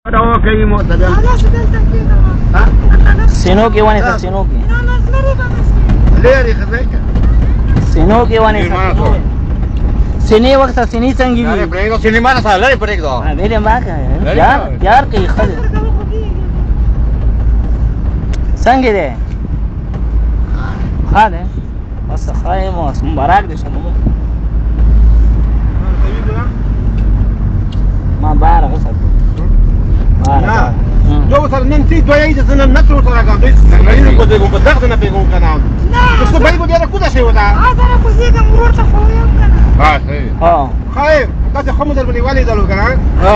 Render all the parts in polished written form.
Ahora que vimos allá. سينوكي وانا سينوكي ليه خذيك؟ سينوكي وانا سيني وقت سيني څنګه بريدو سيني ما نه لري بريدو ویلې ماکه یار کې خل څنګه ده ها ده بس خايم اوس مبارک دي شنو ما بارغ وسط جو سر نن تی دوی د زنه نترو سره کوم دې نه کو دې کو دغه نه پیغام کنه څه به یو ډیره کوده شي ودا انا کو زیګم ورته خو یو کنه ها صحیح خیر تاسو خمو در بلی والي دلو کنه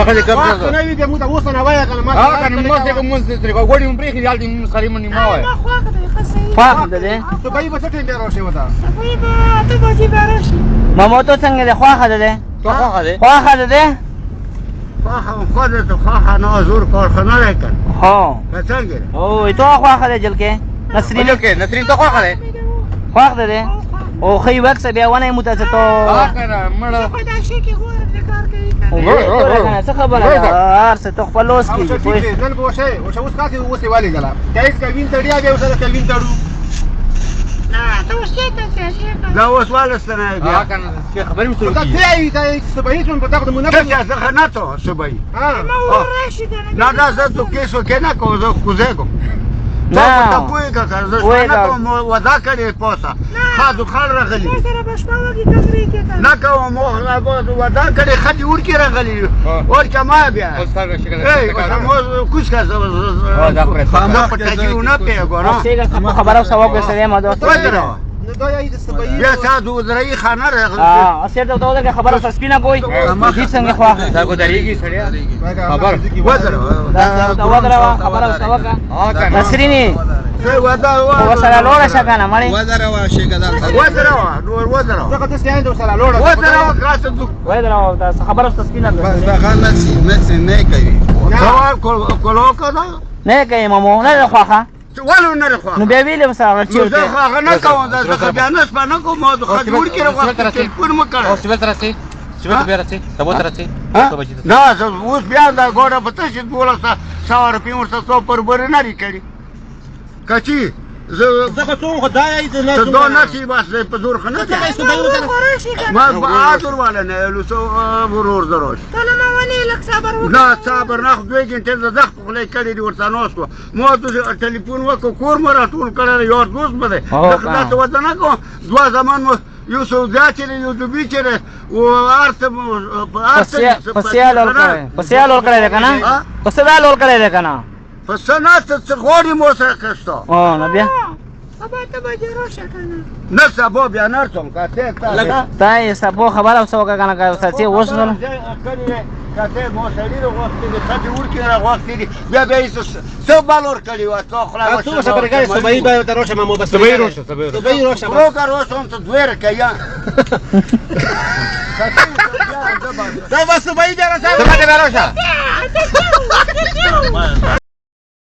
خلي کم څه نه وی دې مو ته وسنه وای کنه ما کنه مو څه کوم څه تر کو ګوډي مبرې کې دې مسلمان نه وای خواخ ده ته به یو څه ټیم بیره شي ودا به ته به دې بیره شي مامو ته څنګه ده خواخ ده خواخ ده خواخ نه زور کارخانه راکړ ها څنګه او ته خواخ ده جلکه نسرین ته خواخ ده خواخ ده او خی وکس بیا ونه متاسه تو کنه مړ خدای شي کې ګور دې کار کوي څه خبره هر څه تو خپل اوس کې کوئی نن به وشه اوس کاتي اوسې والي غلا کایس کوین تړیا به اوسه کوین تړو نه ته اوس کې ته شي دا اوس والستنه بیا کنه چې خبرې مې دا تی ته سبایي څون په تاخد منافع څه نه ته سبایي ما ورشي نه دا زه تو کیسو کې نه کو زه کوزګم نه ته کوی کا زه نه کوم ودا کړي پوسا خاطر خال راغلی سره بشپاوږي تقریر کې نه کوم مو ودا کړي خدي ور کې راغلی اور کما بیا اوس څنګه شکل ای مو کوڅ کا خامہ پټاکیو نه پیګو نو څنګه خبره سوا کوي سره ما دوست بیا ساده درای خانه راغلی اسیر ته دا خبره سپینا کوئی هیڅ څنګه خواخه دا کو درېږي سړیا خبر دا ودروا خبره سوا کا نسرینی وسره لوړه شکنه مړی ودروا نور ودروا څنګه تاسو یې دوسره لوړه ودروا کاسه ودروا دا خبره سپینا نه کوي کولو کنه نه کوي مامو نه خواخه ولو نه خواخه نو بیا ویلې وسره نو زه خواخه نه کوم دا بیا نه سپانه کوم ما د خجور کې راغلی ټلیفون مکړه اوس ول ترسي سیمه بیا راځي تبو ترسي نه زه اوس بیا دا ګوره په تاسو بوله 100 روپۍ ورته څو پر بر نه لري کچی زه څو خدای دې نه ته نه شي بس په زور خنه ما بهادر والا نه لسو ورور دروش ته ما ونی لک صبر نه صبر نه 2 غنټې زه د خپل کړي دي ورته نو شو مو ته ټلیفون وکړ کور مره ټول کړل یو دوست بده دا ته وته نه کو دوا زمان مو یو سوزاچره یو دوبی چره او ارته پسیال ور کړی کنه پسیال ور کړی کنه فسنات څغوري مو سره کښته او نه بیا سبا ته به جوړ شکنه نه سبا بیا نرسم کاته تا یې سبا خبره اوسه کنه کا سچې اوس نو کاته مو سړي وروسته د څه ورکې راغوښتي بیا به څه بالور کړی و څو خلا تاسو خبرې کوي سبای به دروشه ما بس سبای روشه برو کارو سم ته دویر کیا دا بس سبای بیا راځه